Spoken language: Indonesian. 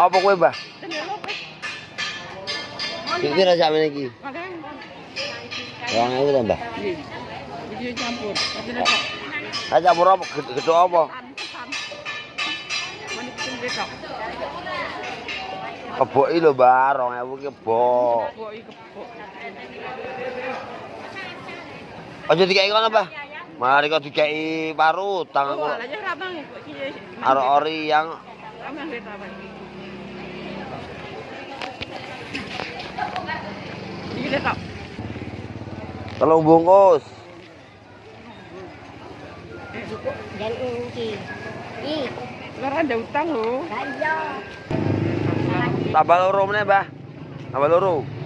Apa kowe, Mbah? Iki rasa men iki. Orang itu Mbah. Iki campur. Campur apa? Gedhok apa? Keboki lho, Mbah, 2000 ki kebok. Aja dikeki kono, Mbah. Mari kok dikeki parut tanganku. Aro ori yang Iki letak. telung bungkus. Lara ada utang lho. Tambah loro meneh, Mbah. Tambah loro.